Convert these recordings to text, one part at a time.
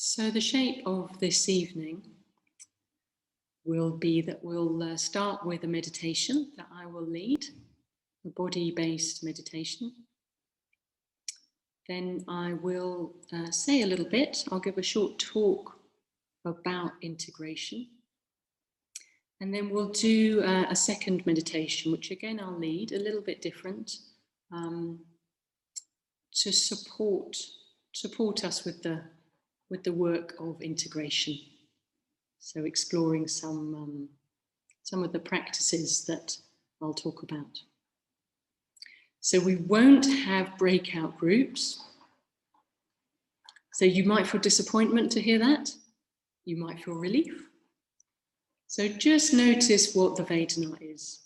So the shape of this evening will be that we'll start with a meditation that I will lead, a body-based meditation. Then I will say a little bit. I'll give a short talk about integration. And then we'll do a second meditation, which again I'll lead, a little bit different, to support us with the work of integration. So exploring some of the practices that I'll talk about. So we won't have breakout groups. So you might feel disappointment to hear that. You might feel relief. So just notice what the Vedana is.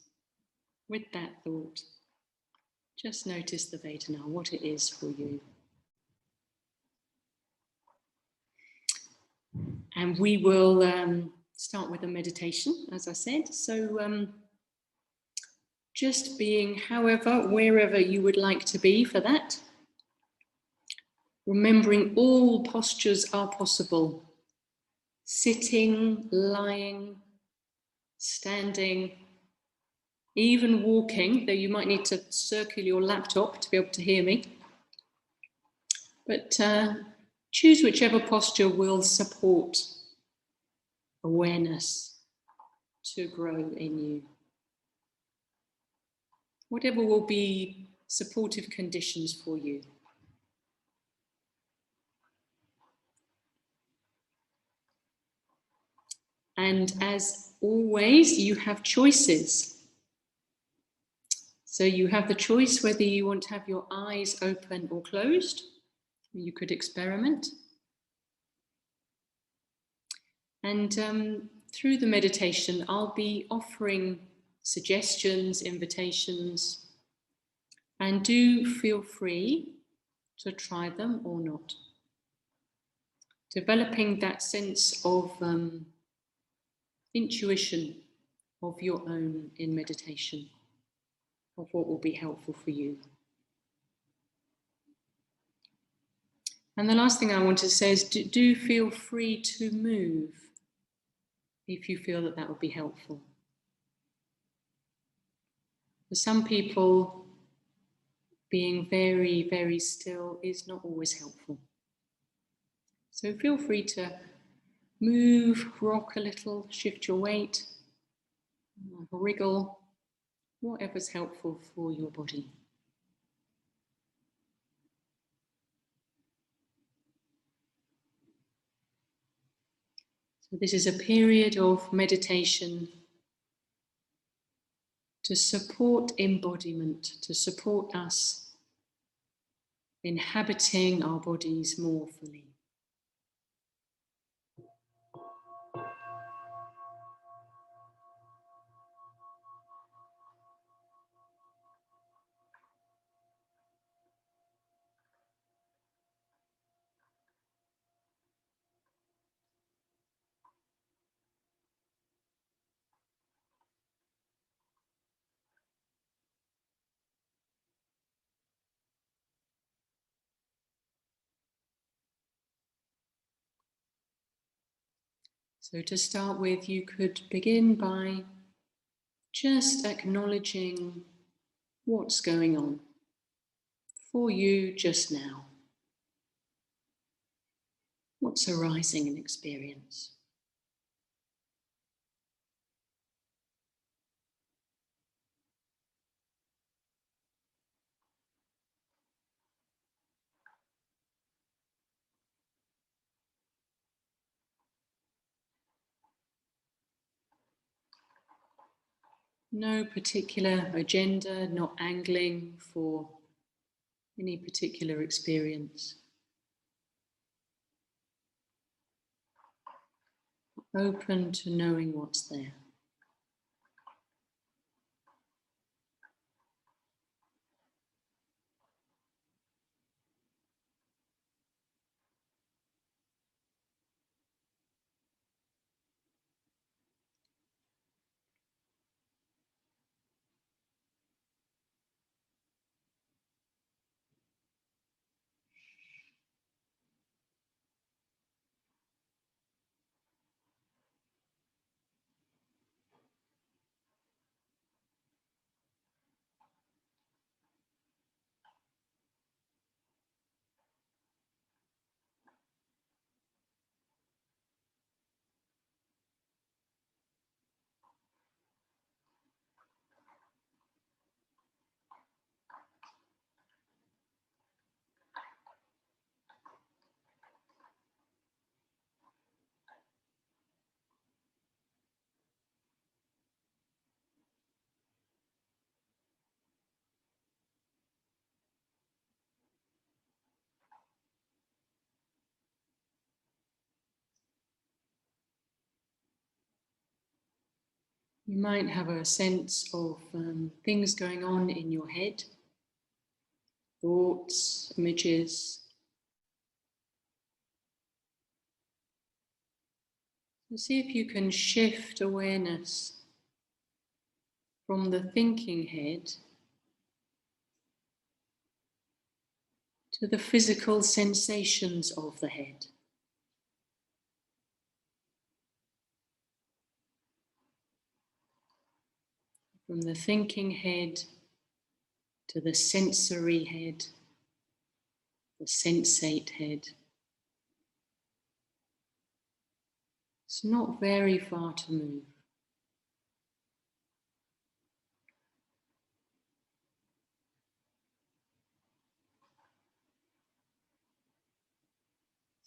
With that thought, just notice the Vedana, what it is for you. And we will start with a meditation, as I said. So just being wherever you would like to be for that. Remembering all postures are possible. Sitting, lying, standing, even walking, though you might need to circle your laptop to be able to hear me. But choose whichever posture will support awareness to grow in you. Whatever will be supportive conditions for you. And as always, you have choices. So you have the choice whether you want to have your eyes open or closed. You could experiment. And through the meditation, I'll be offering suggestions, invitations, and do feel free to try them or not. Developing that sense of intuition of your own in meditation, of what will be helpful for you. And the last thing I want to say is do feel free to move if you feel that would be helpful. For some people, being very, very still is not always helpful. So feel free to move, rock a little, shift your weight, wriggle, whatever's helpful for your body. So this is a period of meditation to support embodiment, to support us inhabiting our bodies more fully. So to start with, you could begin by just acknowledging what's going on for you just now. What's arising in experience? No particular agenda, not angling for any particular experience. Open to knowing what's there. You might have a sense of things going on in your head, thoughts, images. So see if you can shift awareness from the thinking head to the physical sensations of the head. From the thinking head to the sensory head, the sensate head. It's not very far to move.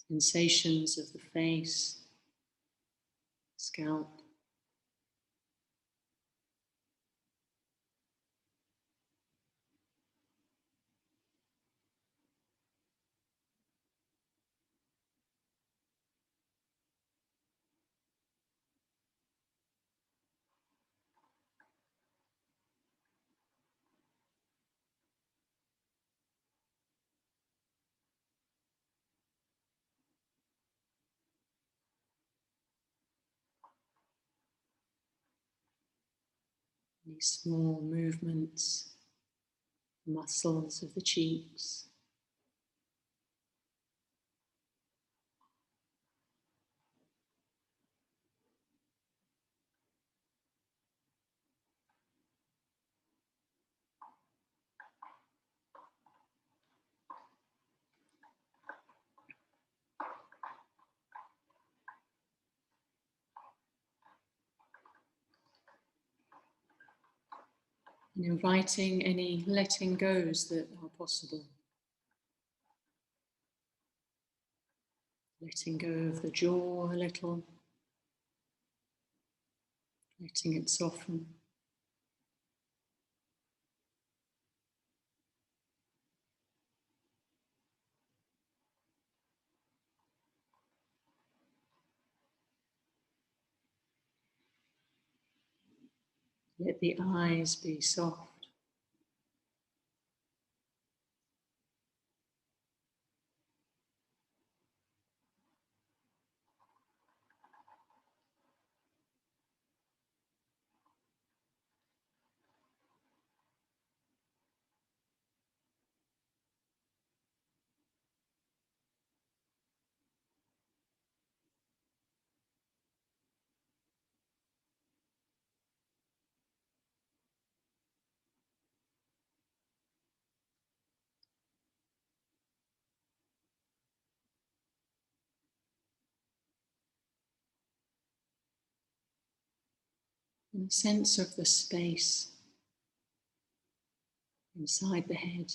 Sensations of the face, scalp. Any small movements, muscles of the cheeks. And inviting any letting goes that are possible. Letting go of the jaw a little, letting it soften. Let the eyes be soft. And a sense of the space inside the head.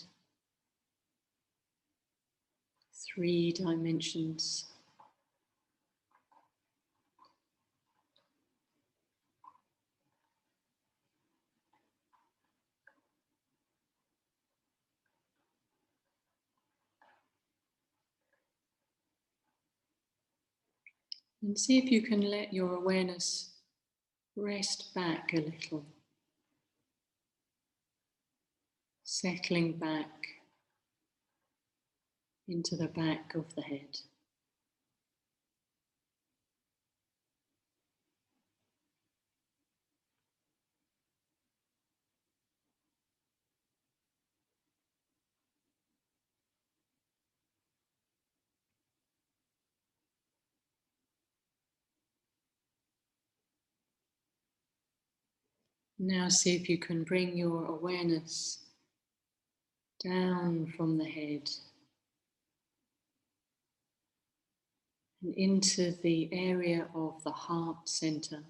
3 dimensions. And see if you can let your awareness rest back a little, settling back into the back of the head. Now see if you can bring your awareness down from the head and into the area of the heart center.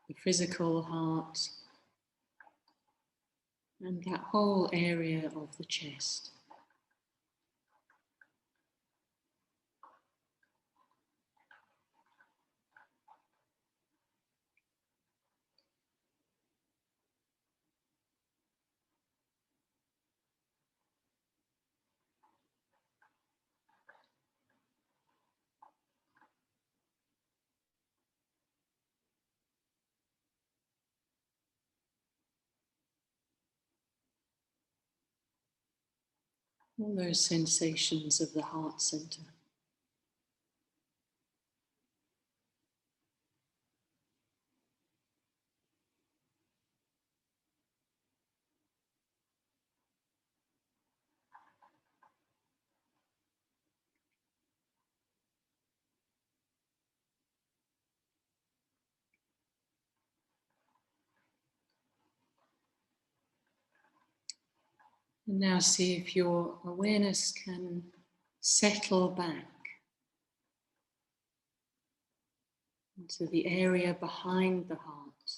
The physical heart and that whole area of the chest. All those sensations of the heart center. And now see if your awareness can settle back into the area behind the heart.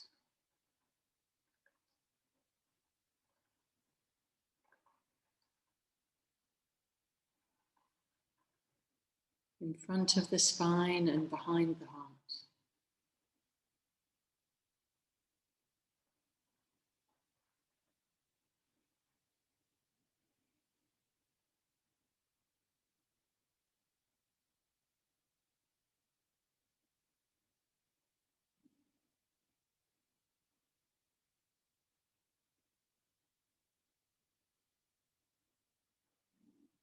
In front of the spine and behind the heart.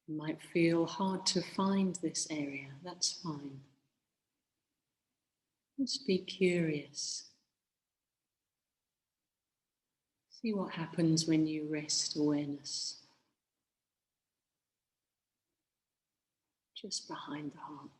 It might feel hard to find this area, that's fine. Just be curious. See what happens when you rest awareness just behind the heart.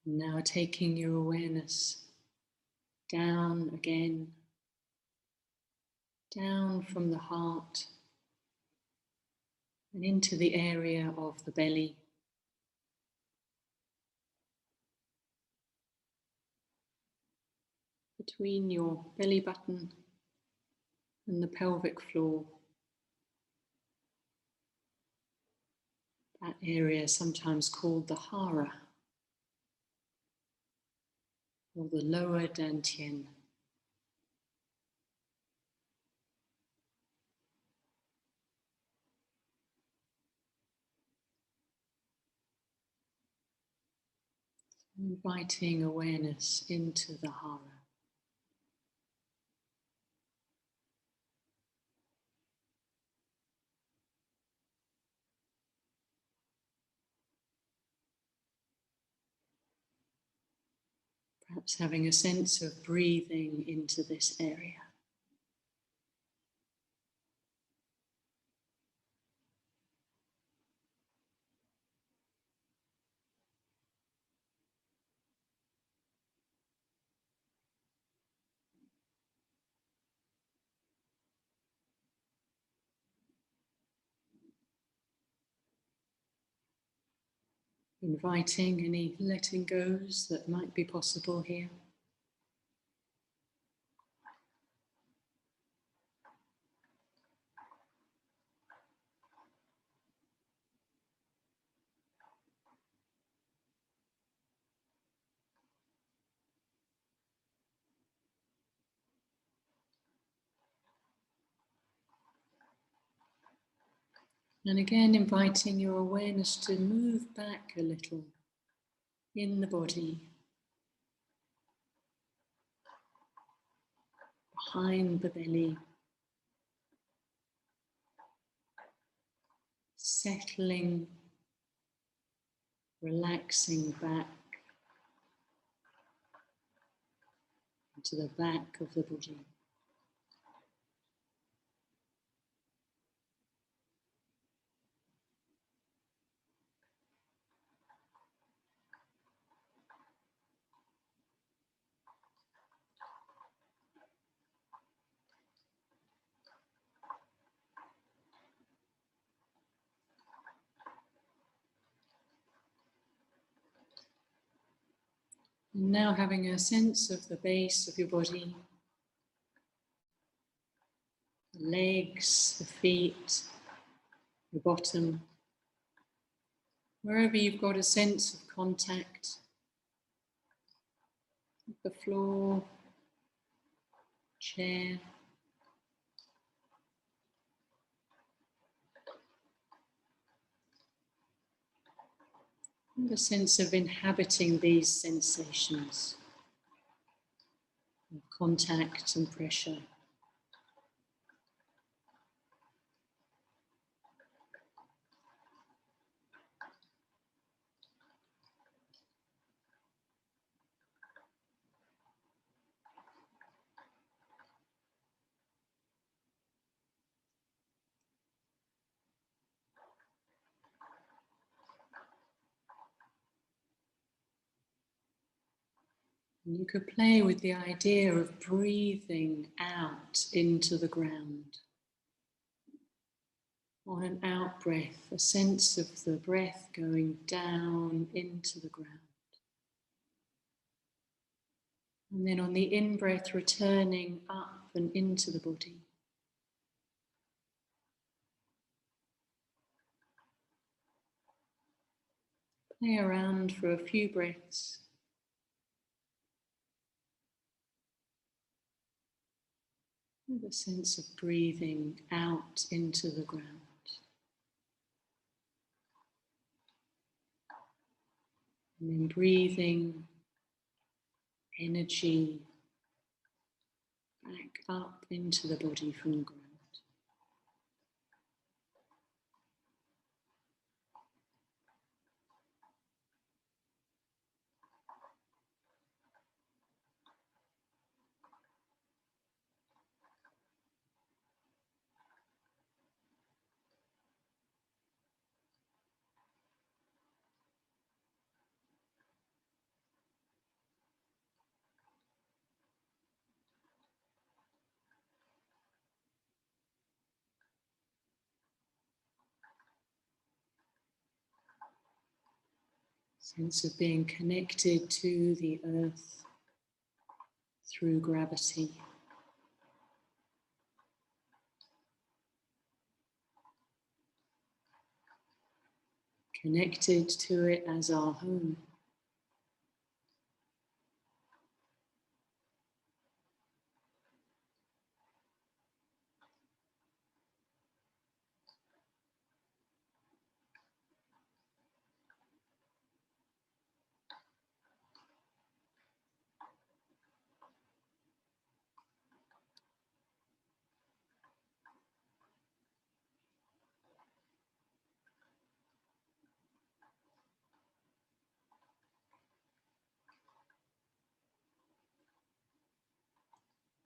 Now taking your awareness down again, down from the heart and into the area of the belly. Between your belly button and the pelvic floor. That area sometimes called the hara, or the lower dantian. Inviting awareness into the hara. Perhaps having a sense of breathing into this area. Inviting any letting goes that might be possible here. And again, inviting your awareness to move back a little in the body, behind the belly, settling, relaxing back into the back of the body. And now having a sense of the base of your body, the legs, the feet, the bottom. Wherever you've got a sense of contact with the floor, chair, and a sense of inhabiting these sensations of contact and pressure. And you could play with the idea of breathing out into the ground. On an out breath, a sense of the breath going down into the ground. And then on the in-breath, returning up and into the body. Play around for a few breaths. With a sense of breathing out into the ground. And then breathing energy back up into the body from the ground. Sense of being connected to the earth through gravity. Connected to it as our home.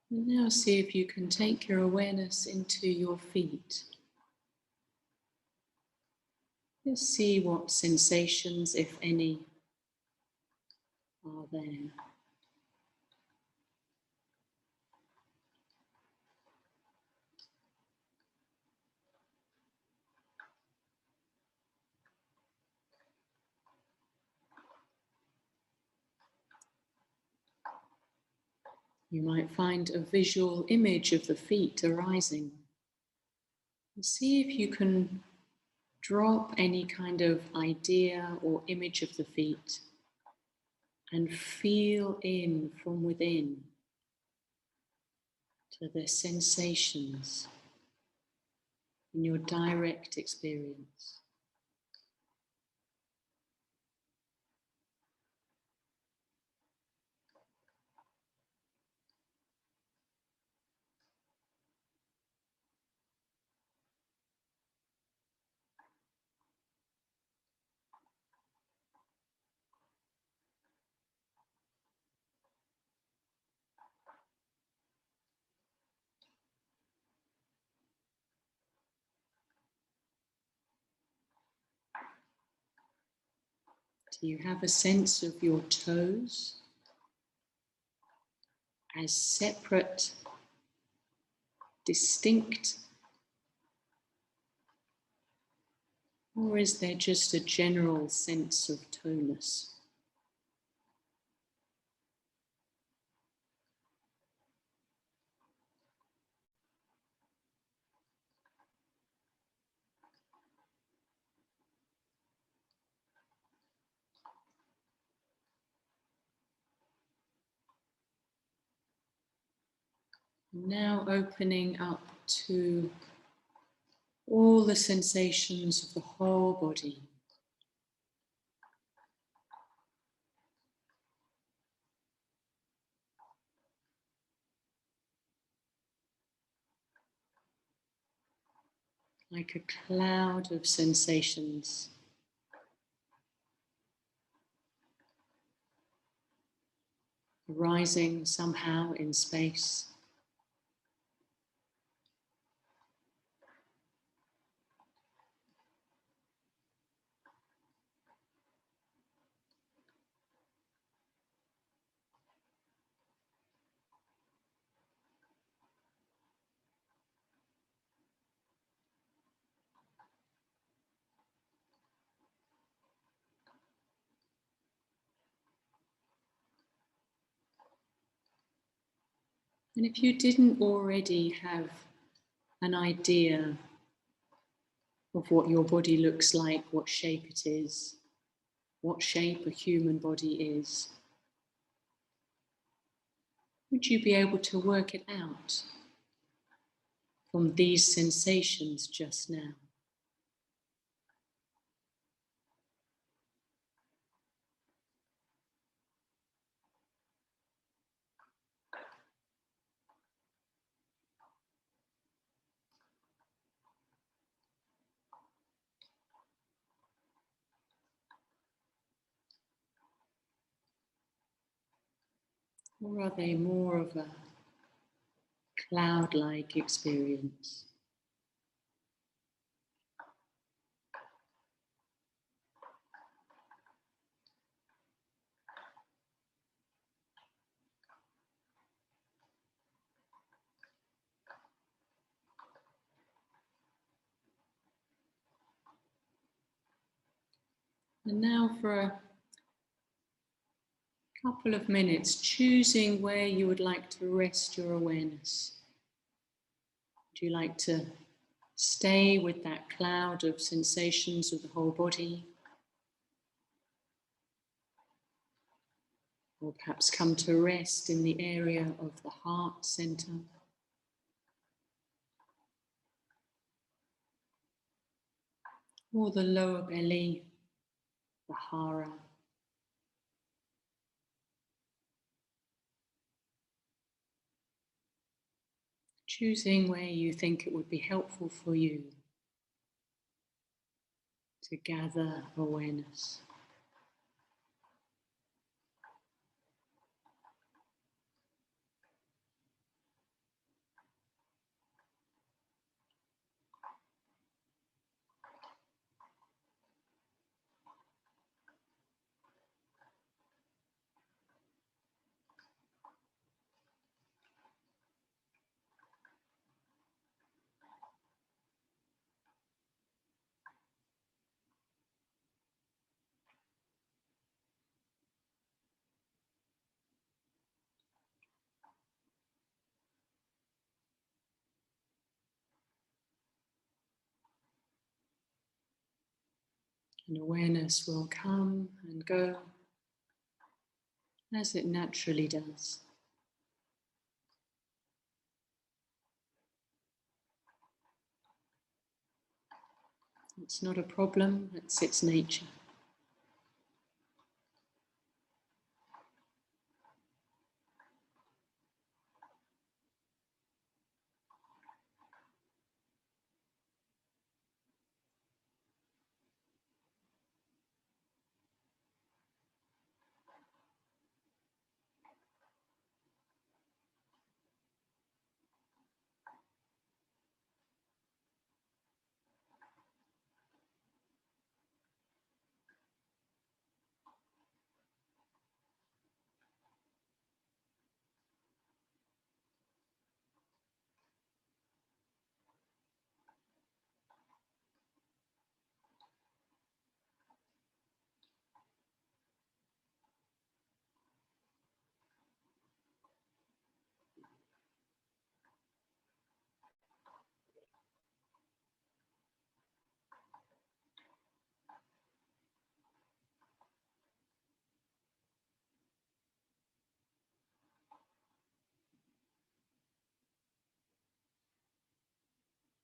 And now see if you can take your awareness into your feet. Just see what sensations, if any, are there. You might find a visual image of the feet arising. And see if you can drop any kind of idea or image of the feet and feel in from within to the sensations in your direct experience. Do you have a sense of your toes as separate, distinct, or is there just a general sense of toe-ness? Now opening up to all the sensations of the whole body. Like a cloud of sensations. Arising somehow in space. And if you didn't already have an idea of what your body looks like, what shape it is, what shape a human body is, would you be able to work it out from these sensations just now? Or are they more of a cloud-like experience? And now for a couple of minutes, choosing where you would like to rest your awareness. Would you like to stay with that cloud of sensations of the whole body? Or perhaps come to rest in the area of the heart center? Or the lower belly, the hara? Choosing where you think it would be helpful for you to gather awareness. And awareness will come and go as it naturally does. It's not a problem, it's its nature.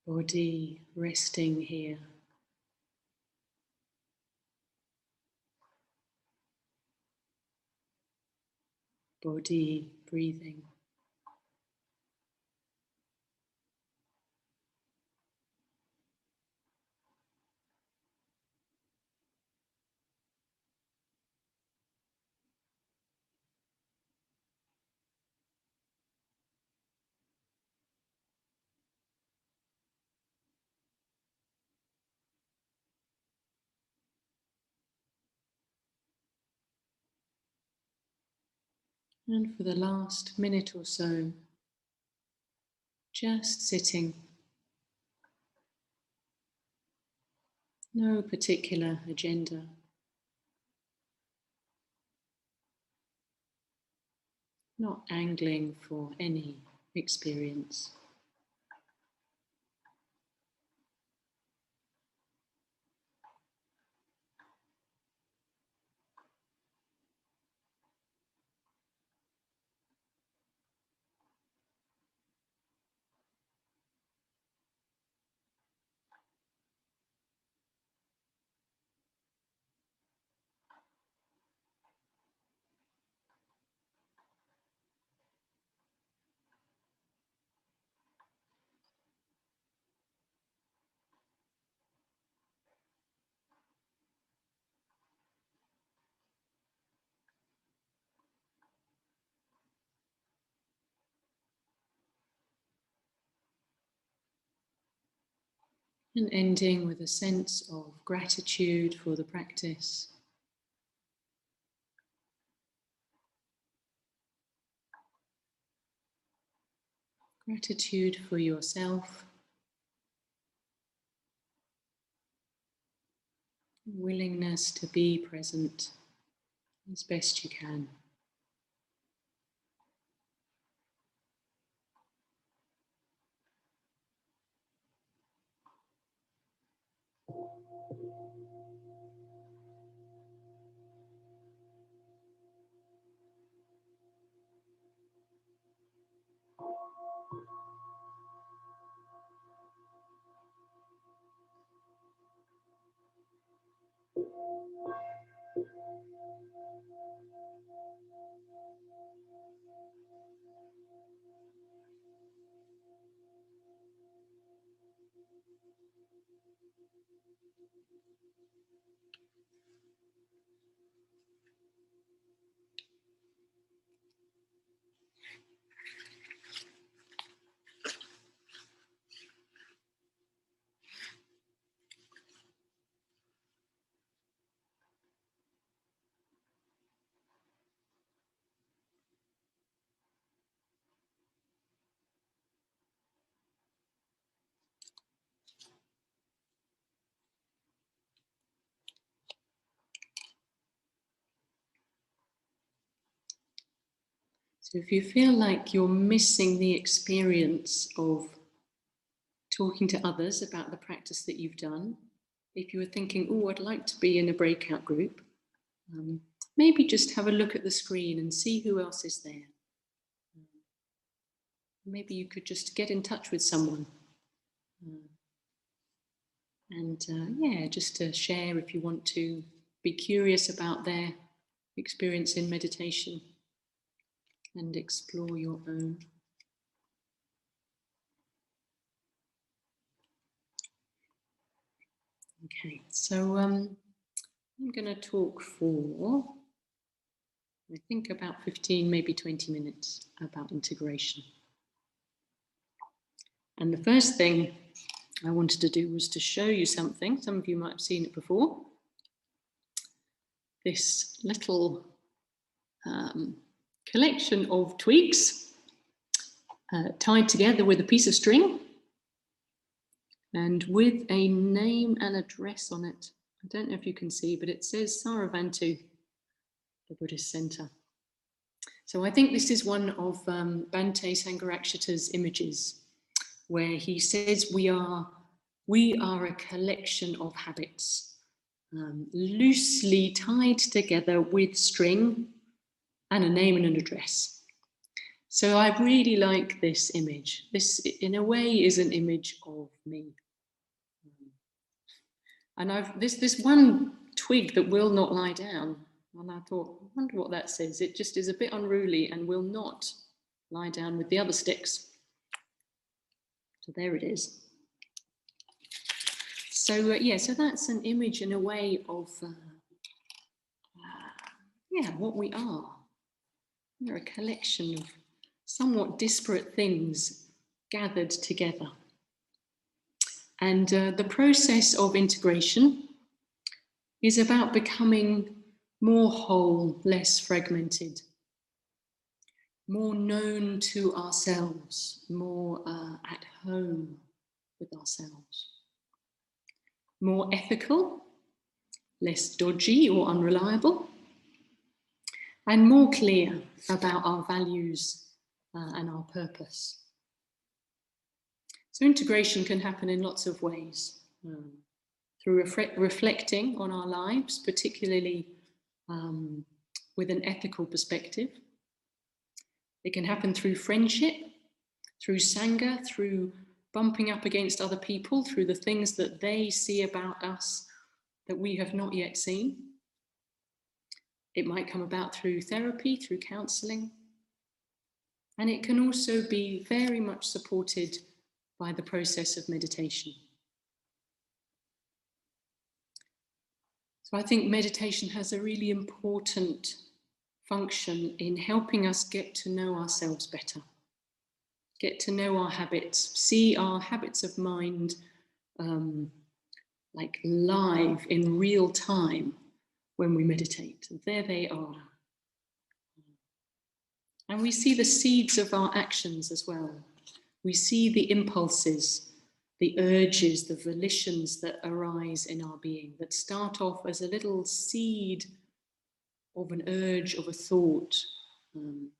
Body resting here. Body breathing. And for the last minute or so, just sitting. No particular agenda. Not angling for any experience. And ending with a sense of gratitude for the practice. Gratitude for yourself. Willingness to be present as best you can. So if you feel like you're missing the experience of talking to others about the practice that you've done, if you were thinking, oh, I'd like to be in a breakout group, maybe just have a look at the screen and see who else is there. Maybe you could just get in touch with someone and just to share if you want to, be curious about their experience in meditation and explore your own. Okay, so I'm going to talk for, I think, about 15, maybe 20 minutes about integration. And the first thing I wanted to do was to show you something. Some of you might have seen it before. This little collection of twigs tied together with a piece of string and with a name and address on it. I don't know if you can see, but it says Saravantu, the Buddhist Center. So I think this is one of Bhante Sangharakshita's images, where he says we are a collection of habits, loosely tied together with string and a name and an address. So I really like this image. This, in a way, is an image of me. And this one twig that will not lie down. And I thought, I wonder what that says. It just is a bit unruly and will not lie down with the other sticks. So there it is. So yeah, so that's an image in a way of what we are. We're a collection of somewhat disparate things gathered together. And the process of integration is about becoming more whole, less fragmented, more known to ourselves, more at home with ourselves, more ethical, less dodgy or unreliable, and more clear about our values and our purpose. So integration can happen in lots of ways. Through reflecting on our lives, particularly with an ethical perspective. It can happen through friendship, through Sangha, through bumping up against other people, through the things that they see about us that we have not yet seen. It might come about through therapy, through counselling. And it can also be very much supported by the process of meditation. So I think meditation has a really important function in helping us get to know ourselves better, get to know our habits, see our habits of mind like live in real time when we meditate. And there they are. And we see the seeds of our actions as well. We see the impulses, the urges, the volitions that arise in our being, that start off as a little seed of an urge, of a thought.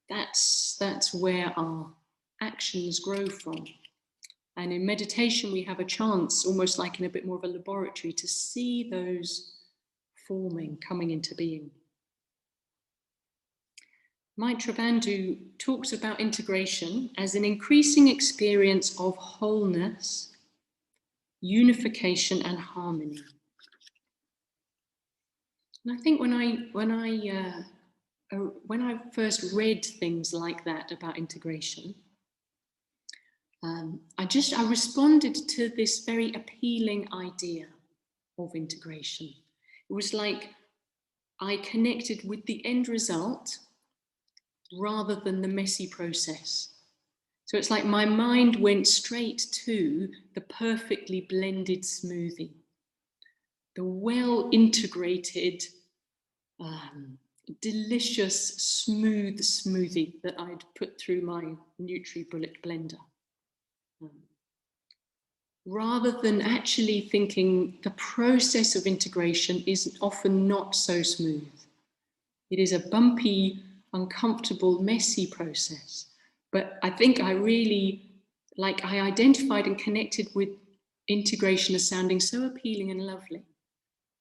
That's where our actions grow from. And in meditation, we have a chance, almost like in a bit more of a laboratory, to see those forming, coming into being. Maitreya Bandhu talks about integration as an increasing experience of wholeness, unification, and harmony. And I think when I first read things like that about integration, I responded to this very appealing idea of integration. It was like I connected with the end result rather than the messy process. So it's like my mind went straight to the perfectly blended smoothie, the well-integrated, delicious, smooth smoothie that I'd put through my NutriBullet blender. Rather than actually thinking the process of integration is often not so smooth. It is a bumpy, uncomfortable, messy process. But I think I identified and connected with integration as sounding so appealing and lovely.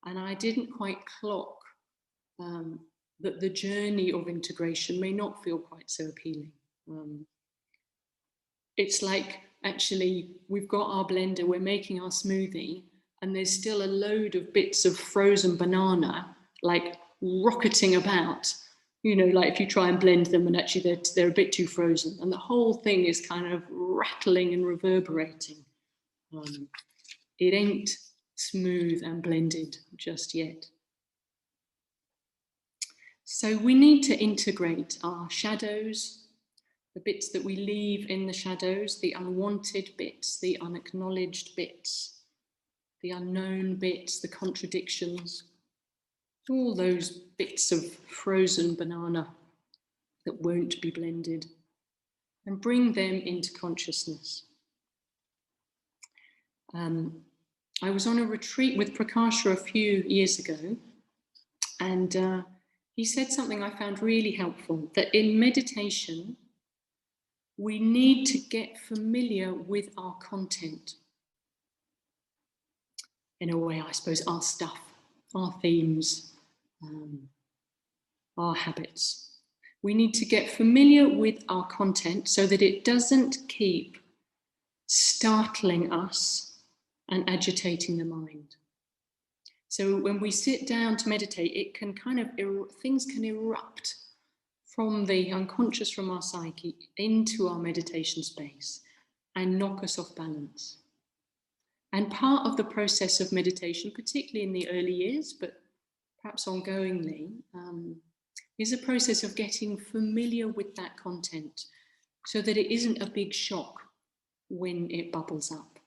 And I didn't quite clock that the journey of integration may not feel quite so appealing. It's like, actually, we've got our blender, we're making our smoothie, and there's still a load of bits of frozen banana, like rocketing about, you know, like if you try and blend them and actually they're a bit too frozen. And the whole thing is kind of rattling and reverberating. It ain't smooth and blended just yet. So we need to integrate our shadows, the bits that we leave in the shadows, the unwanted bits, the unacknowledged bits, the unknown bits, the contradictions, all those bits of frozen banana that won't be blended, and bring them into consciousness. I was on a retreat with Prakasha a few years ago, and he said something I found really helpful, that in meditation, we need to get familiar with our content. In a way, I suppose, our stuff, our themes, our habits. We need to get familiar with our content so that it doesn't keep startling us and agitating the mind. So when we sit down to meditate, it can kind of, things can erupt from the unconscious, from our psyche, into our meditation space and knock us off balance. And part of the process of meditation, particularly in the early years, but perhaps ongoingly, is a process of getting familiar with that content so that it isn't a big shock when it bubbles up.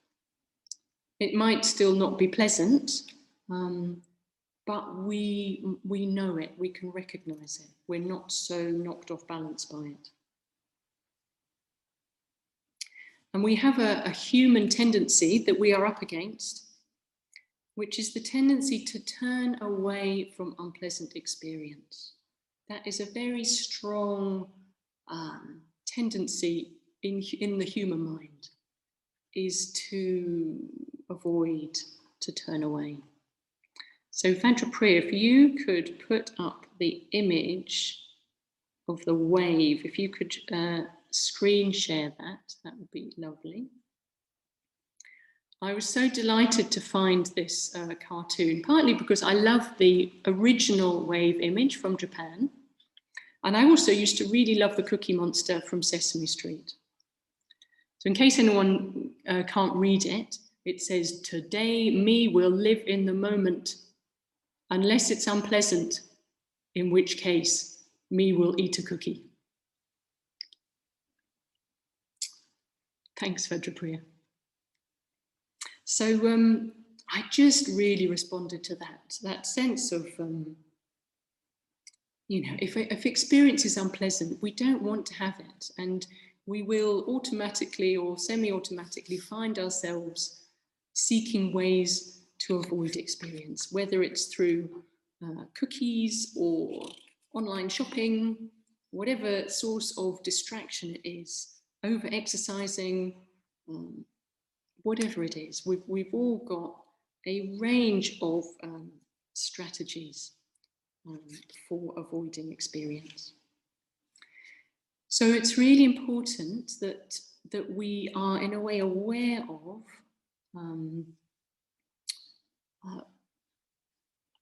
It might still not be pleasant, but we know it, we can recognize it. We're not so knocked off balance by it. And we have a human tendency that we are up against, which is the tendency to turn away from unpleasant experience. That is a very strong tendency in the human mind, is to avoid, to turn away. So Vajrapriya, if you could put up the image of the wave, if you could screen share that would be lovely. I was so delighted to find this cartoon, partly because I love the original wave image from Japan. And I also used to really love the Cookie Monster from Sesame Street. So in case anyone can't read it, it says, "Today me will live in the moment, unless it's unpleasant, in which case me will eat a cookie." Thanks, Vajrapriya. So I just really responded to that sense of, if experience is unpleasant, we don't want to have it. And we will automatically or semi-automatically find ourselves seeking ways to avoid experience, whether it's through cookies or online shopping, whatever source of distraction it is, over-exercising, whatever it is. We've all got a range of strategies for avoiding experience. So it's really important that we are in a way aware of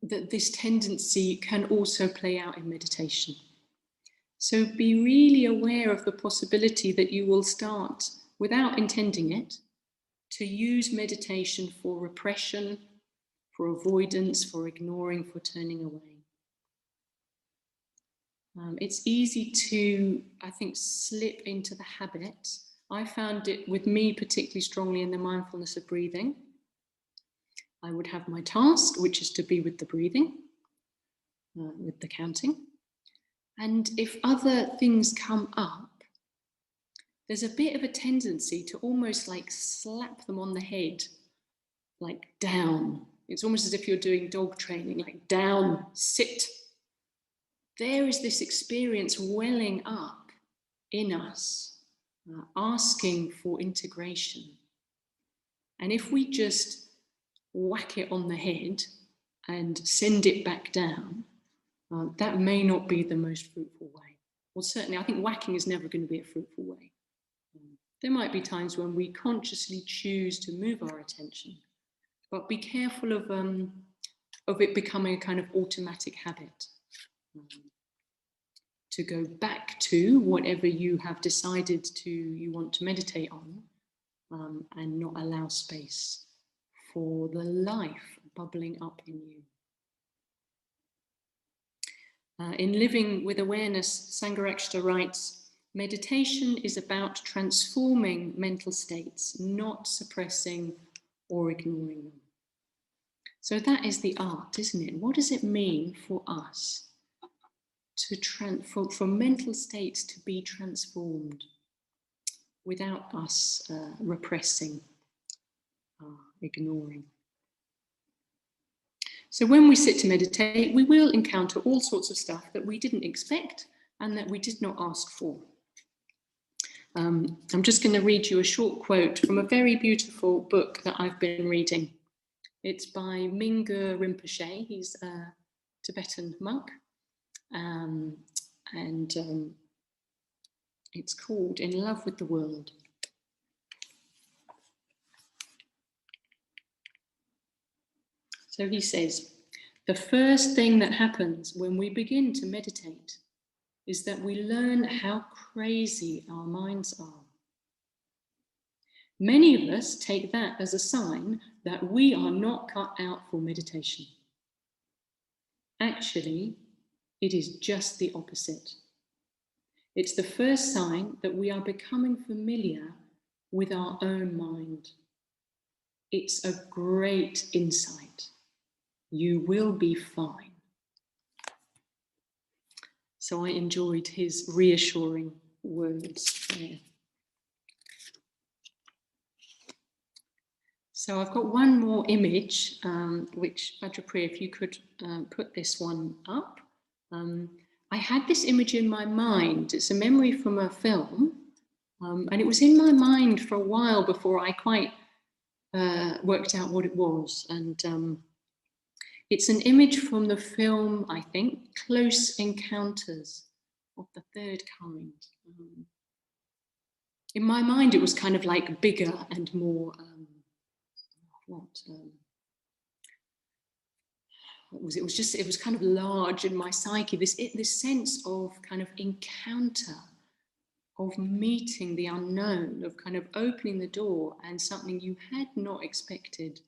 that this tendency can also play out in meditation. So be really aware of the possibility that you will start, without intending it, to use meditation for repression, for avoidance, for ignoring, for turning away. It's easy to, I think, slip into the habit. I found it with me particularly strongly in the mindfulness of breathing. I would have my task, which is to be with the breathing, with the counting. And if other things come up, there's a bit of a tendency to almost like slap them on the head, like down. It's almost as if you're doing dog training, like down, sit. There is this experience welling up in us, asking for integration. And if we just whack it on the head and send it back down, that may not be the most fruitful way. Well, certainly, I think whacking is never going to be a fruitful way. There might be times when we consciously choose to move our attention, but be careful of it becoming a kind of automatic habit. To go back to whatever you have decided you want to meditate on, and not allow space for the life bubbling up in you. In Living with Awareness, Sangha writes, meditation is about transforming mental states, not suppressing or ignoring them. So that is the art, isn't it? What does it mean for us for mental states to be transformed without us repressing, ignoring? So when we sit to meditate, we will encounter all sorts of stuff that we didn't expect and that we did not ask for. I'm just going to read you a short quote from a very beautiful book that I've been reading. It's by Mingyur Rinpoche. He's a Tibetan monk. and it's called In Love with the World. So he says, the first thing that happens when we begin to meditate is that we learn how crazy our minds are. Many of us take that as a sign that we are not cut out for meditation. Actually, it is just the opposite. It's the first sign that we are becoming familiar with our own mind. It's a great insight. You will be fine. So I enjoyed his reassuring words there. So I've got one more image, which, Vajrapriya, if you could put this one up. I had this image in my mind. It's a memory from a film, and it was in my mind for a while before I quite worked out what it was. And it's an image from the film, I think, Close Encounters of the Third Kind. In my mind, it was kind of like bigger and more, it was kind of large in my psyche, this sense of kind of encounter, of meeting the unknown, of kind of opening the door and something you had not expected,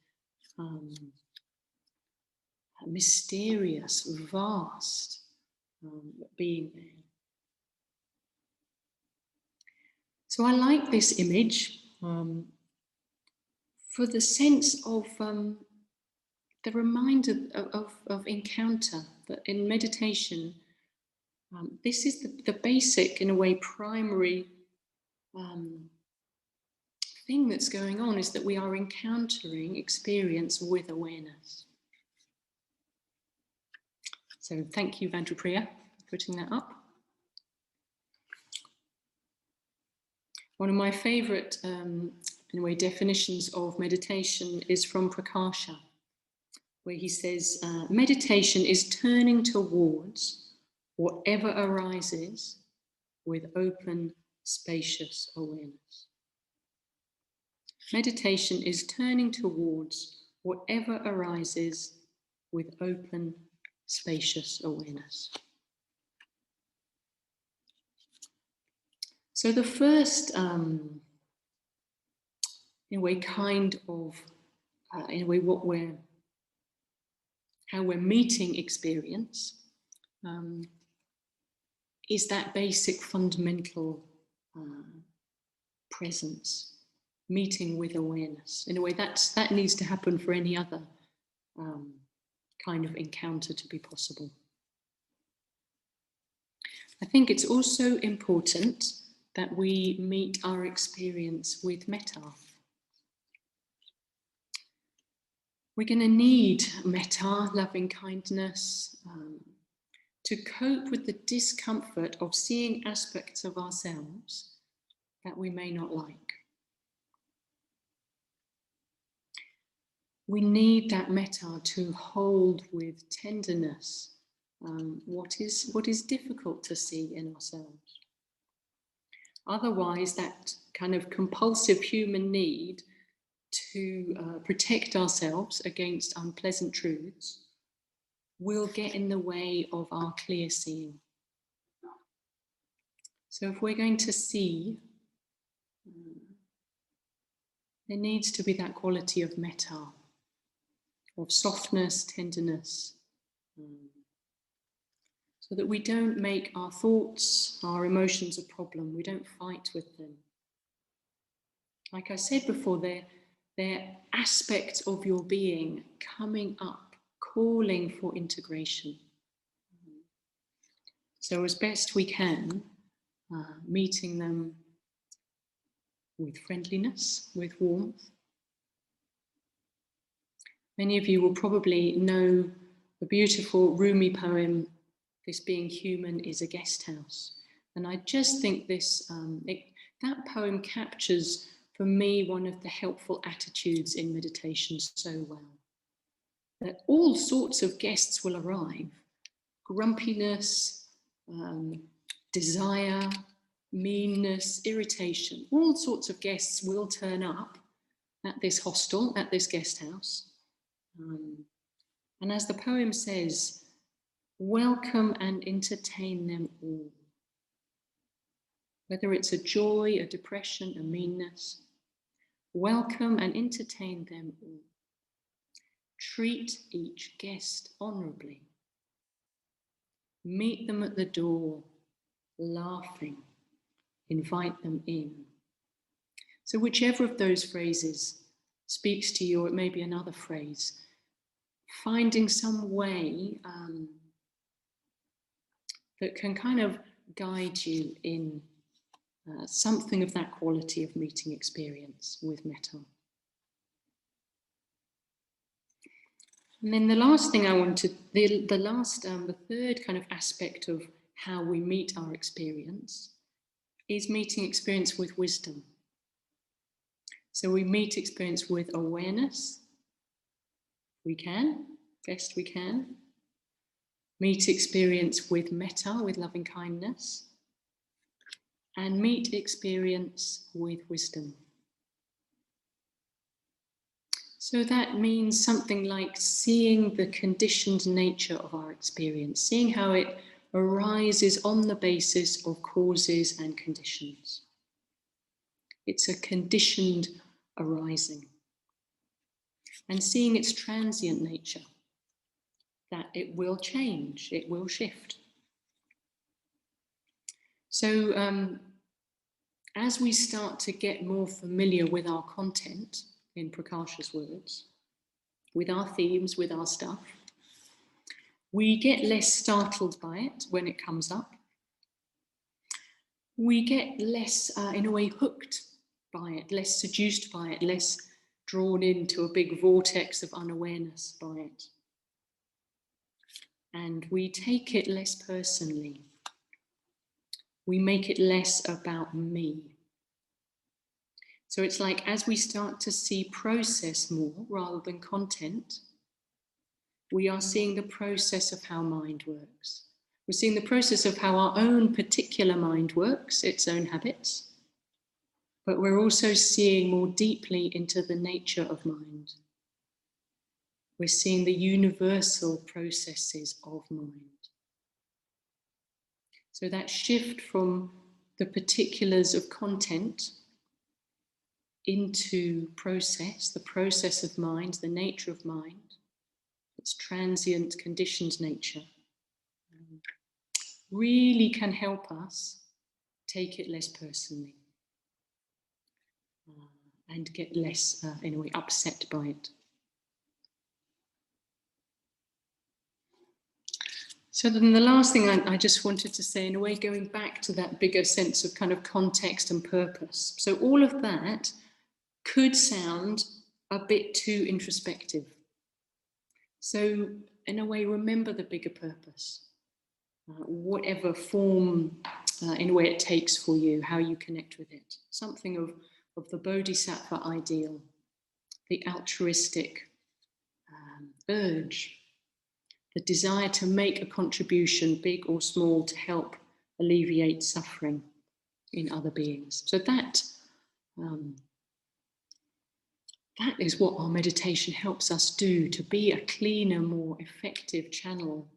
mysterious, vast, being there. So I like this image for the sense of the reminder of encounter, that in meditation, this is the basic, in a way, primary thing that's going on, is that we are encountering experience with awareness. So thank you, Vajrapriya, for putting that up. One of my favourite, in a way, definitions of meditation is from Prakasha, where he says, meditation is turning towards whatever arises with open, spacious awareness. Meditation is turning towards whatever arises with open, spacious awareness. So the first, in a way, kind of, in a way, how we're meeting experience, is that basic fundamental presence, meeting with awareness. In a way, that needs to happen for any other kind of encounter to be possible. I think it's also important that we meet our experience with metta. We're going to need metta, loving kindness, to cope with the discomfort of seeing aspects of ourselves that we may not like. We need that metta to hold with tenderness what is difficult to see in ourselves. Otherwise, that kind of compulsive human need to protect ourselves against unpleasant truths will get in the way of our clear seeing. So if we're going to see, there needs to be that quality of metta, of softness, tenderness, so that we don't make our thoughts, our emotions a problem. We don't fight with them. Like I said before, they're aspects of your being coming up, calling for integration. So as best we can, meeting them with friendliness, with warmth. Many of you will probably know the beautiful Rumi poem, "This Being Human is a Guest House." And I just think that poem captures, for me, one of the helpful attitudes in meditation so well. That all sorts of guests will arrive. Grumpiness, desire, meanness, irritation. All sorts of guests will turn up at this hostel, at this guest house. And as the poem says, welcome and entertain them all. Whether it's a joy, a depression, a meanness, welcome and entertain them all. Treat each guest honourably. Meet them at the door, laughing. Invite them in. So whichever of those phrases speaks to you, or it may be another phrase, finding some way that can kind of guide you in something of that quality of meeting experience with metta. And then the last thing I wanted, the third kind of aspect of how we meet our experience is meeting experience with wisdom. So we meet experience with awareness. We can, best we can. Meet experience with metta, with loving kindness. And meet experience with wisdom. So that means something like seeing the conditioned nature of our experience, seeing how it arises on the basis of causes and conditions. It's a conditioned arising. And seeing its transient nature, that it will change, it will shift. So as we start to get more familiar with our content, in Prakasha's words, with our themes, with our stuff, we get less startled by it when it comes up. We get less, in a way, hooked by it, less seduced by it, less drawn into a big vortex of unawareness by it. And we take it less personally. We make it less about me. So it's like as we start to see process more rather than content, we are seeing the process of how mind works. We're seeing the process of how our own particular mind works, its own habits, but we're also seeing more deeply into the nature of mind. We're seeing the universal processes of mind. So that shift from the particulars of content into process, the process of mind, the nature of mind, its transient, conditioned nature, really can help us take it less personally and get less, in a way, upset by it. So then the last thing I just wanted to say, in a way, going back to that bigger sense of kind of context and purpose. So all of that could sound a bit too introspective. So in a way, remember the bigger purpose, whatever form, in a way, it takes for you, how you connect with it. Something of the bodhisattva ideal, the altruistic urge, the desire to make a contribution, big or small, to help alleviate suffering in other beings. So that is what our meditation helps us do, to be a cleaner, more effective channel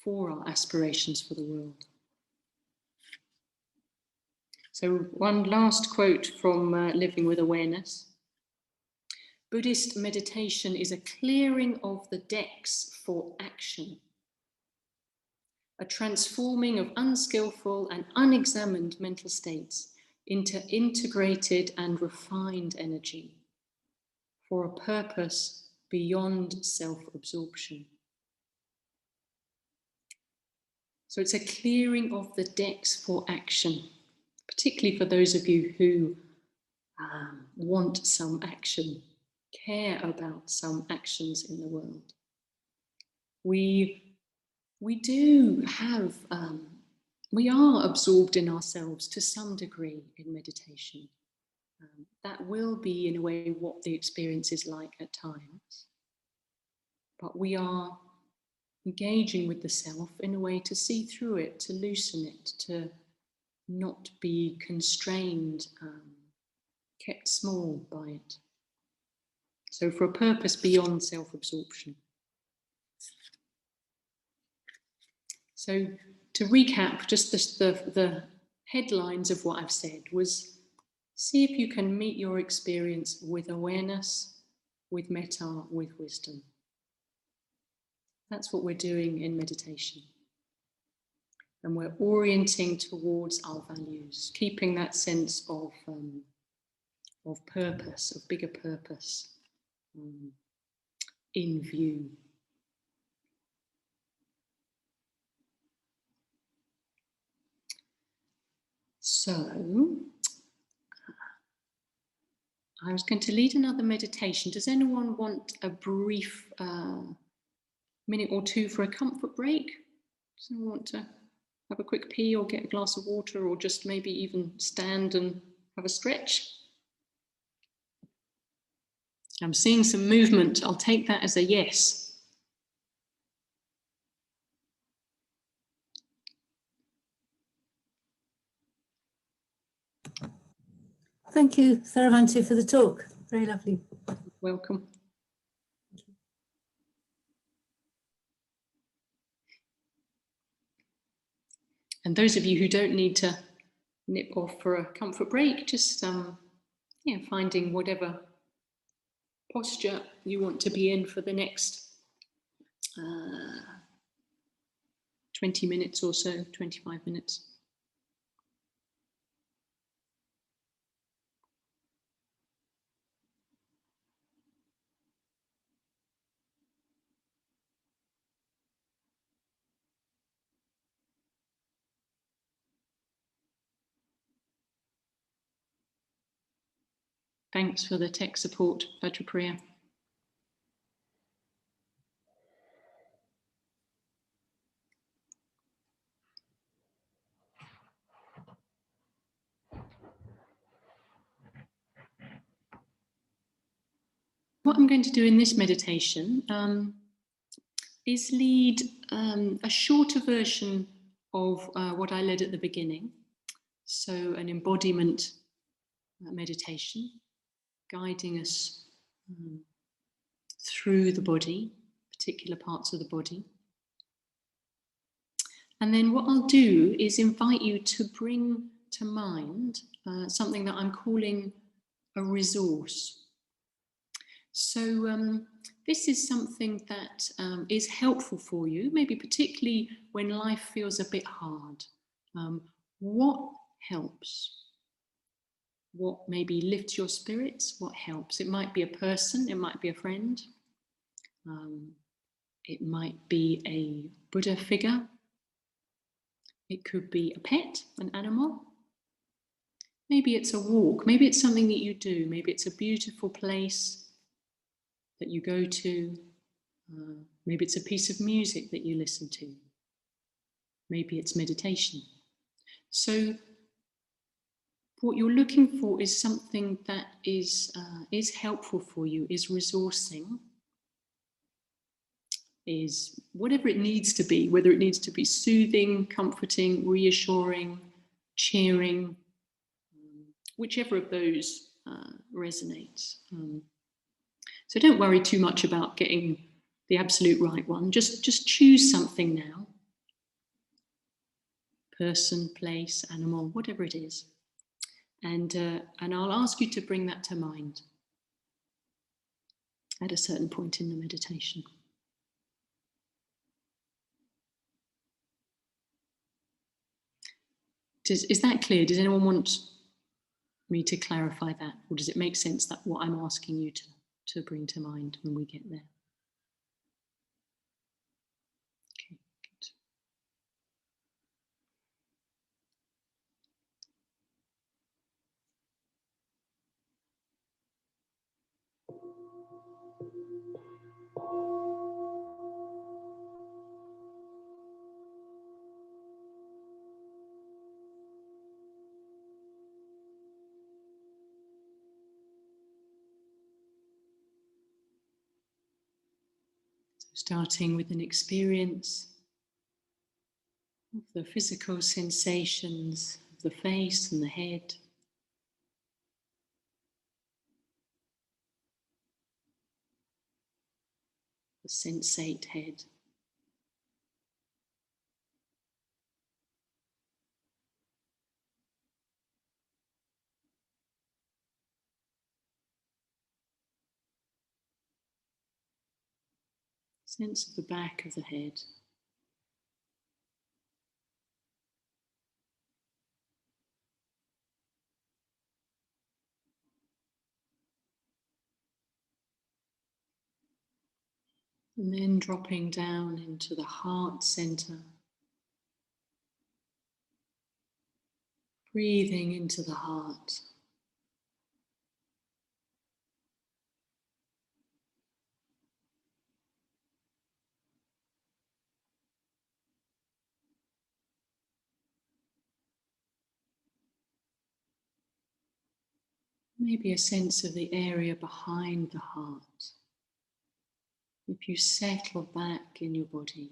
for our aspirations for the world. So one last quote from Living with Awareness. Buddhist meditation is a clearing of the decks for action, a transforming of unskillful and unexamined mental states into integrated and refined energy for a purpose beyond self-absorption. So it's a clearing of the decks for action, particularly for those of you who want some action, care about some actions in the world. We do have, we are absorbed in ourselves to some degree in meditation. That will be, in a way, what the experience is like at times. But we are engaging with the self in a way to see through it, to loosen it, to not be constrained, kept small by it. So for a purpose beyond self-absorption. So to recap, just the headlines of what I've said was, see if you can meet your experience with awareness, with metta, with wisdom. That's what we're doing in meditation. And we're orienting towards our values, keeping that sense of purpose, of bigger purpose in view. So, I was going to lead another meditation. Does anyone want a brief minute or two for a comfort break? Does anyone want to have a quick pee or get a glass of water, or just maybe even stand and have a stretch? I'm seeing some movement. I'll take that as a yes. Thank you, Saravantu, for the talk. Very lovely. Welcome. And those of you who don't need to nip off for a comfort break, just finding whatever posture you want to be in for the next 20 minutes or so, 25 minutes. Thanks for the tech support, Vajrapriya. What I'm going to do in this meditation is lead a shorter version of what I led at the beginning. So an embodiment meditation, guiding us through the body, particular parts of the body. And then what I'll do is invite you to bring to mind something that I'm calling a resource. So this is something that is helpful for you, maybe particularly when life feels a bit hard. What helps? What maybe lifts your spirits? What helps? It might be a person, it might be a friend. It might be a Buddha figure. It could be a pet, an animal. Maybe it's a walk. Maybe it's something that you do. Maybe it's a beautiful place that you go to. Maybe it's a piece of music that you listen to. Maybe it's meditation. So what you're looking for is something that is helpful for you, is resourcing, is whatever it needs to be, whether it needs to be soothing, comforting, reassuring, cheering, whichever of those resonates. So don't worry too much about getting the absolute right one. Just choose something now. Person, place, animal, whatever it is. And I'll ask you to bring that to mind at a certain point in the meditation. Is that clear? Does anyone want me to clarify that? Or does it make sense that what I'm asking you to bring to mind when we get there? Okay, good. Starting with an experience of the physical sensations of the face and the head. The sensate head. Sense of the back of the head. And then dropping down into the heart center. Breathing into the heart. Maybe a sense of the area behind the heart. If you settle back in your body.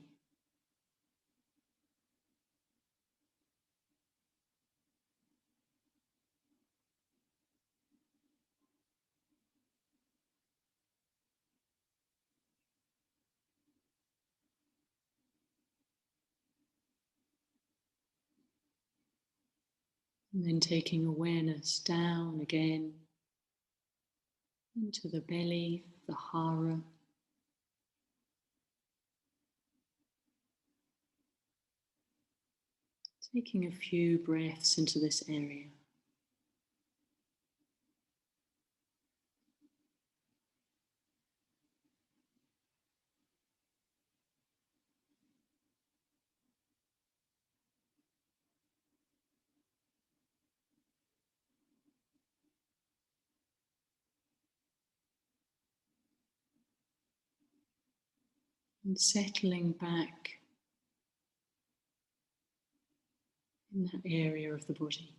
And then taking awareness down again into the belly, the hara. Taking a few breaths into this area. And settling back in that area of the body.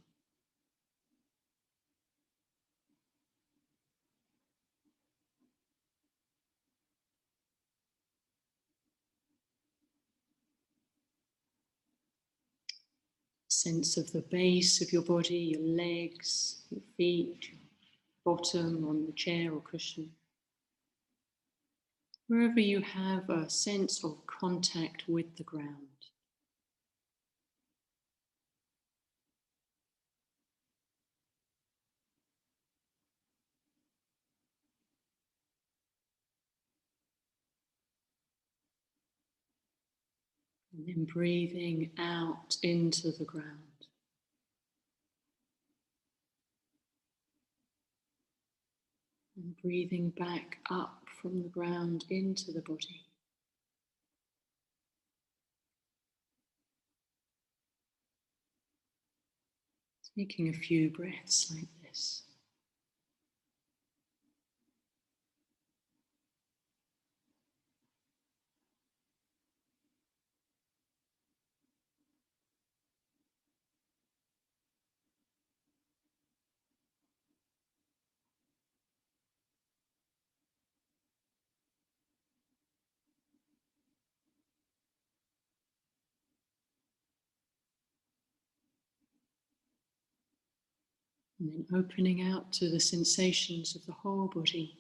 Sense of the base of your body, your legs, your feet, your bottom on the chair or cushion. Wherever you have a sense of contact with the ground. And then breathing out into the ground. And breathing back up from the ground into the body. Taking a few breaths like this. And then opening out to the sensations of the whole body.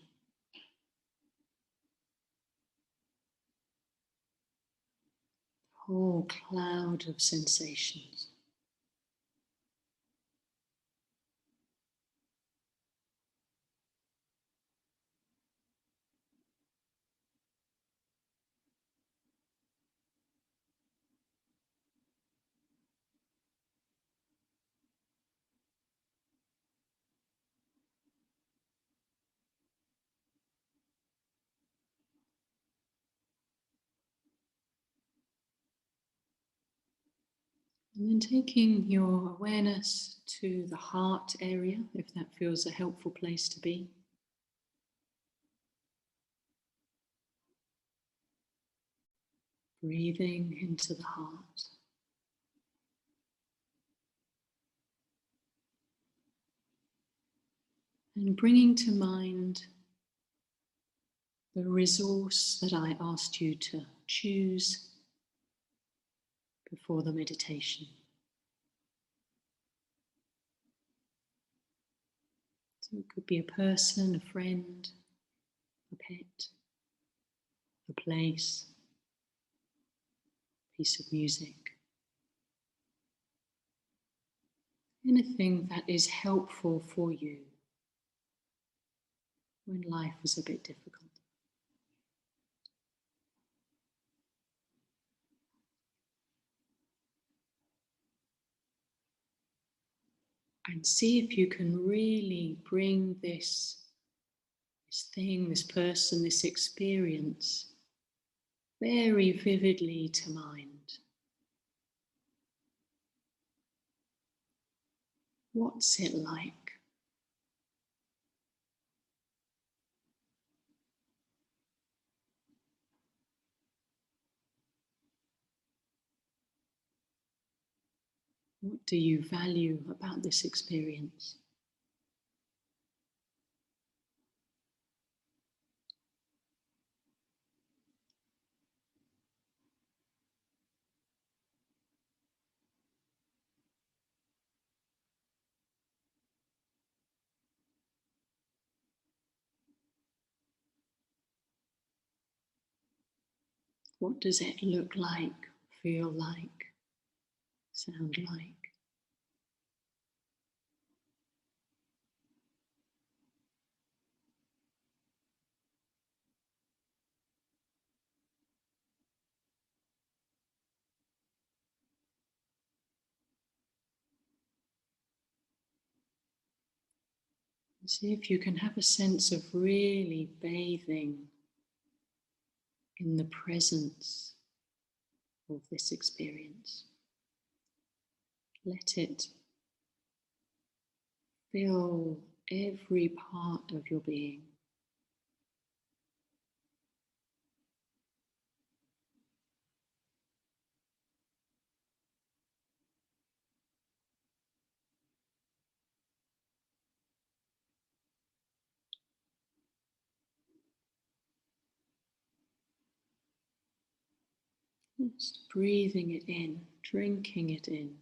Whole cloud of sensations. And then taking your awareness to the heart area, if that feels a helpful place to be. Breathing into the heart. And bringing to mind the resource that I asked you to choose before the meditation. So it could be a person, a friend, a pet, a place, a piece of music. Anything that is helpful for you when life is a bit difficult. And see if you can really bring this thing, this person, this experience very vividly to mind. What's it like? What do you value about this experience? What does it look like, feel like, sound like? See if you can have a sense of really bathing in the presence of this experience. Let it fill every part of your being. Just breathing it in, drinking it in.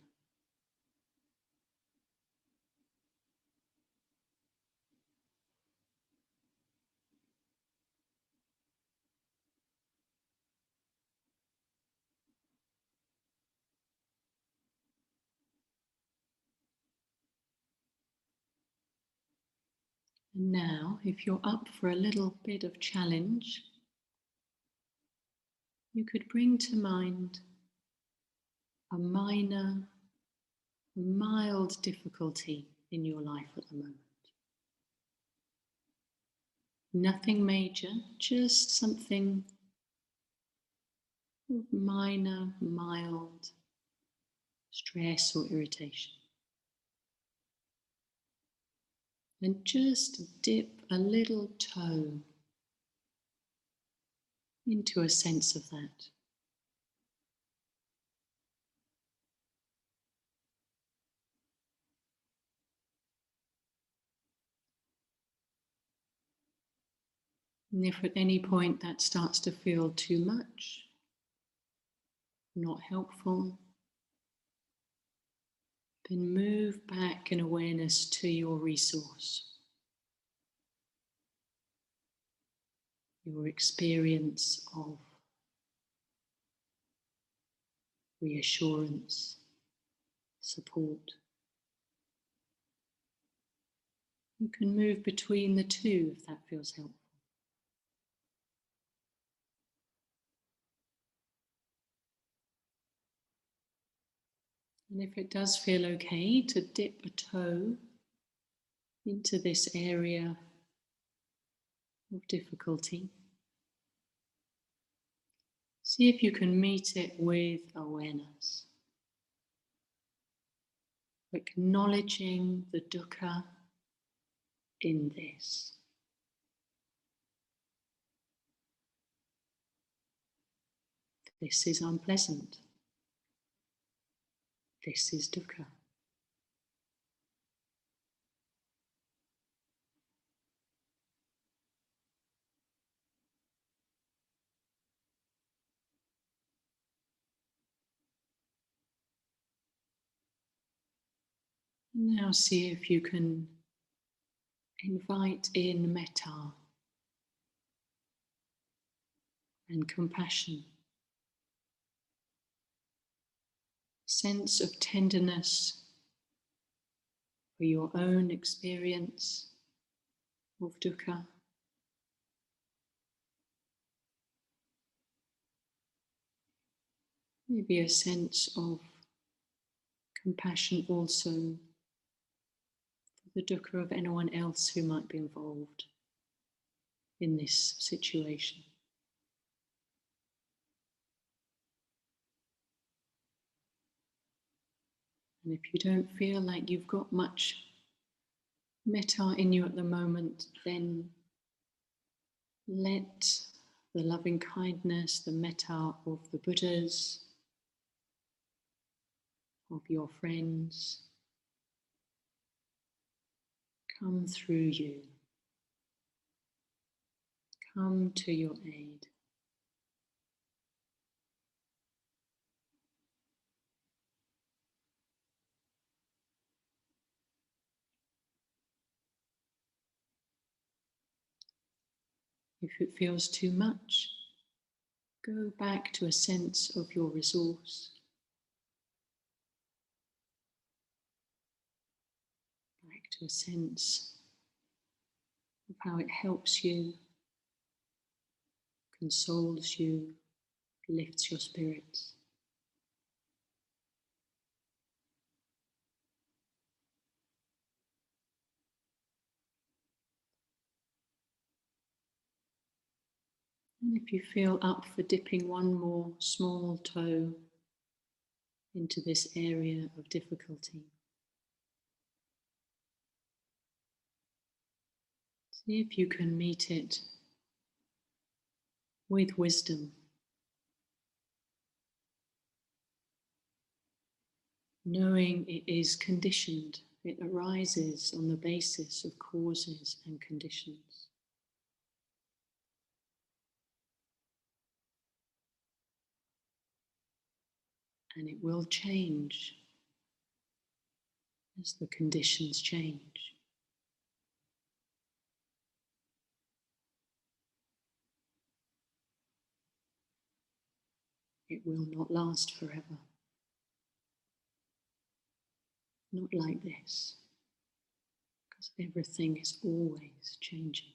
And now, if you're up for a little bit of challenge, you could bring to mind a mild difficulty in your life at the moment. Nothing major, just something minor, mild stress or irritation. And just dip a little toe into a sense of that. And if at any point that starts to feel too much, not helpful, then move back in awareness to your resource, your experience of reassurance, support. You can move between the two if that feels helpful. And if it does feel okay to dip a toe into this area of difficulty, see if you can meet it with awareness, acknowledging the dukkha in this. This is unpleasant. This is dukkha. Now see if you can invite in metta and compassion, sense of tenderness for your own experience of dukkha, maybe a sense of compassion also for the dukkha of anyone else who might be involved in this situation. And if you don't feel like you've got much metta in you at the moment, then let the loving kindness, the metta of the Buddhas, of your friends, come through you, come to your aid. If it feels too much, go back to a sense of your resource, back to a sense of how it helps you, consoles you, lifts your spirits. And if you feel up for dipping one more small toe into this area of difficulty, see if you can meet it with wisdom, knowing it is conditioned, it arises on the basis of causes and conditions. And it will change as the conditions change. It will not last forever. Not like this, because everything is always changing.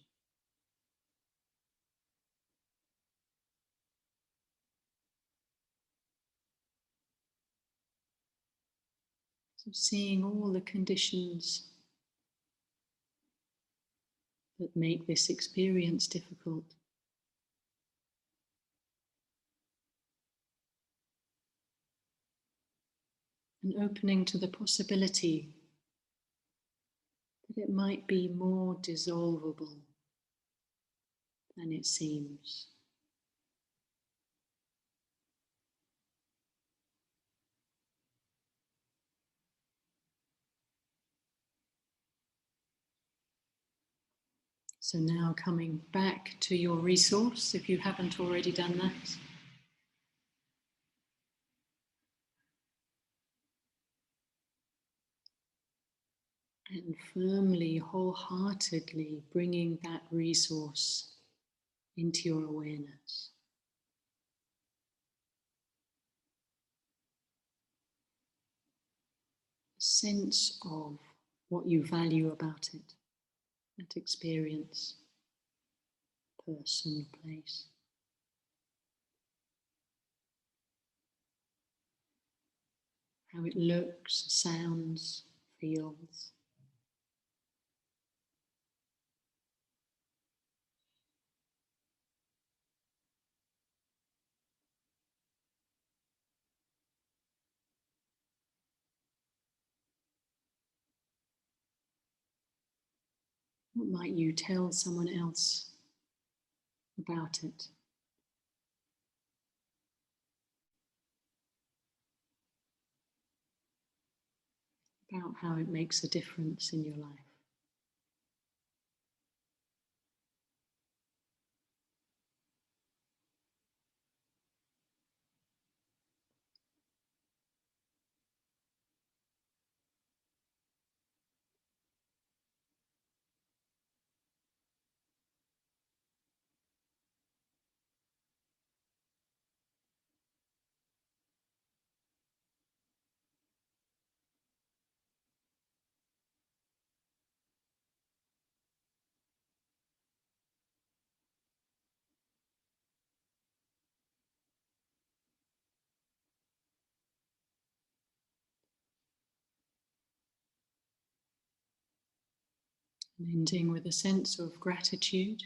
So seeing all the conditions that make this experience difficult, and opening to the possibility that it might be more dissolvable than it seems. So now coming back to your resource, if you haven't already done that. And firmly, wholeheartedly bringing that resource into your awareness. A sense of what you value about it, that experience, person, place. How it looks, sounds, feels. What might you tell someone else about it? About how it makes a difference in your life. And ending with a sense of gratitude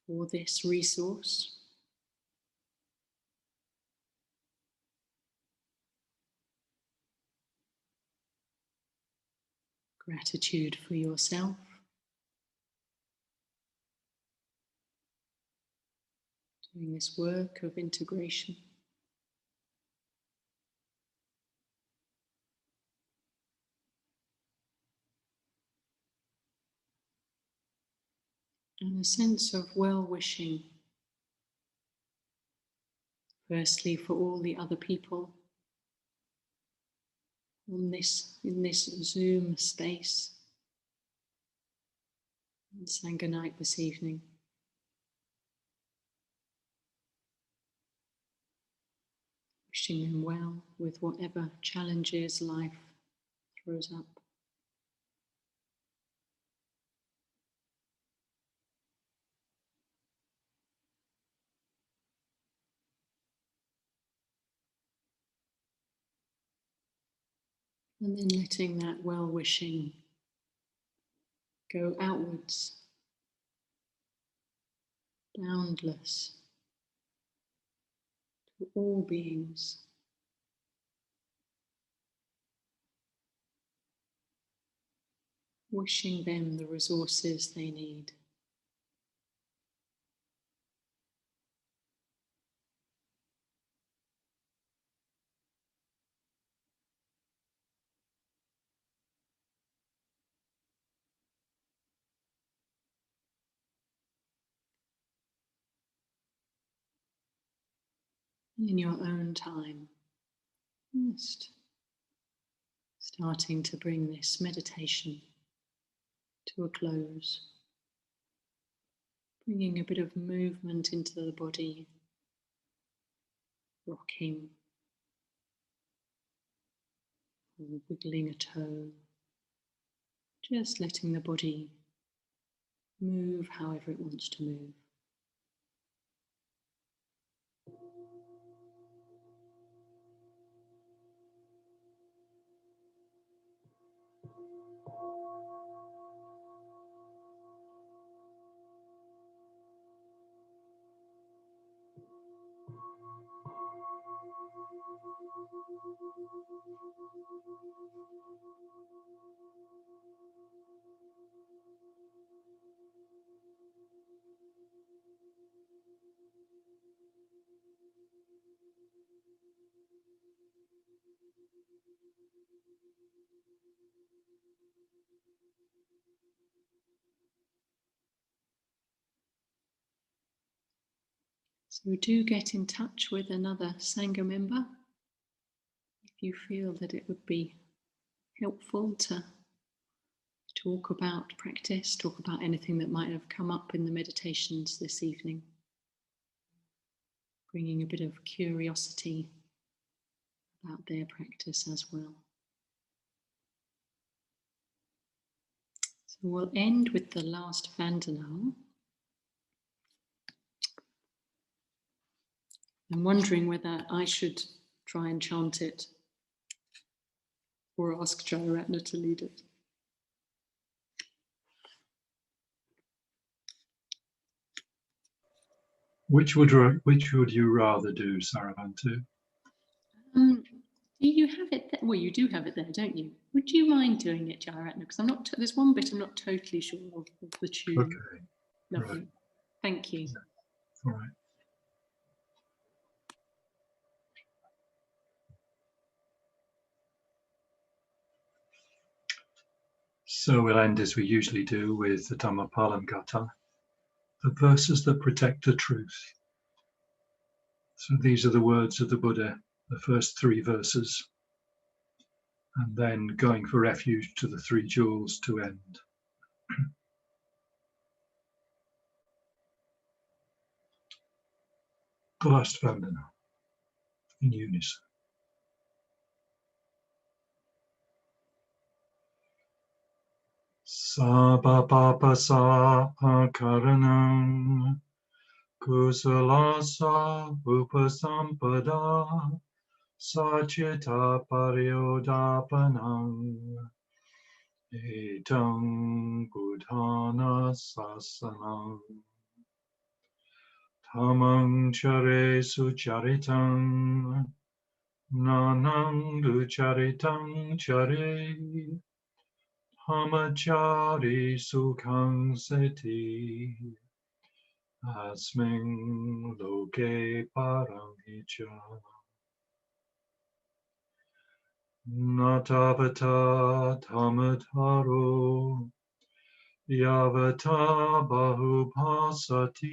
for this resource. Gratitude for yourself. Doing this work of integration. And a sense of well-wishing, firstly for all the other people in this Zoom space, on Sangha night this evening. Wishing them well with whatever challenges life throws up. And then letting that well-wishing go outwards, boundless, to all beings. Wishing them the resources they need. In your own time, just starting to bring this meditation to a close, bringing a bit of movement into the body, rocking, or wiggling a toe, just letting the body move however it wants to move. So do get in touch with another Sangha member if you feel that it would be helpful to talk about practice, talk about anything that might have come up in the meditations this evening. Bringing a bit of curiosity about their practice as well. So we'll end with the Last Vandana. I'm wondering whether I should try and chant it or ask Jayaratna to lead it. Which would you rather do, Saravantu? Do you have it there? Well, you do have it there, don't you? Would you mind doing it, Jayaratna? Because I'm not. There's one bit I'm not totally sure of the tune. Okay. Lovely. Right. Thank you. All right. So we'll end as we usually do with the Dhammapalamgata, the verses that protect the truth. So these are the words of the Buddha, the first 3 verses, and then going for refuge to the 3 jewels to end. The Last Vandana in unison. Sabba papa sa akaranam kusalasa upasampada sachita paryodapanam Etang Buddhana Sasanam Tamang Chare Sucharitang Nanang Ducharitang Chare Hamachari Sukhang Seti Asming Loke Paramicha Natavata Tamataro Yavata Bahupasati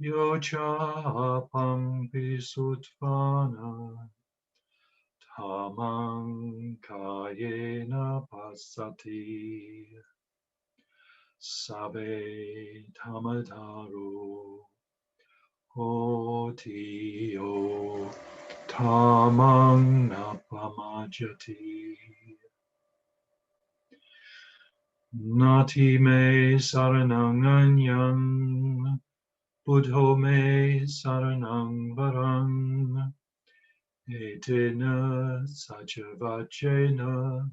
Yocha Pampi Sutvana Tamang Kayena Pasati Sabe Tamataro Otio Tamang Napamajati Nati me saranang anyang Buddho me saranang varang Etena sachavachena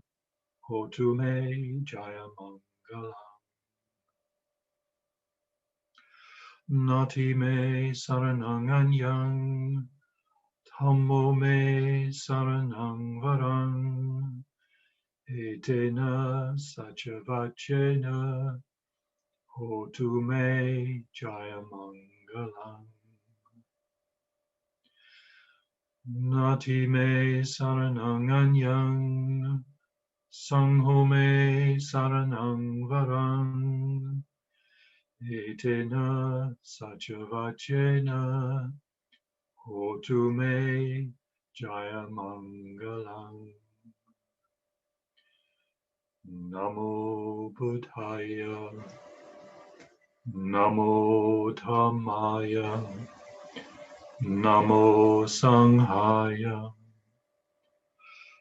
Hotu me jayamangala Nati me saranang anyang Dhammo me saranang varang Etena sachavachena Hotu me jayamangalam Nati me saranang anyang Sangho me saranang varang Etena sachavachena Hotu me jayamangalam Namo Buddhaya Namo Dhammaya Namo Sanghaya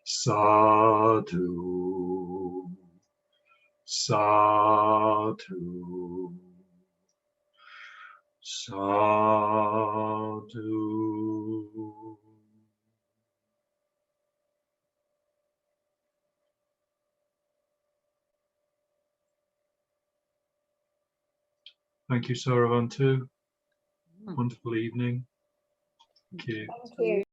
Sadhu Sadhu Sadhu. Thank you, Saravantu. Wonderful evening. Thank you. Thank you.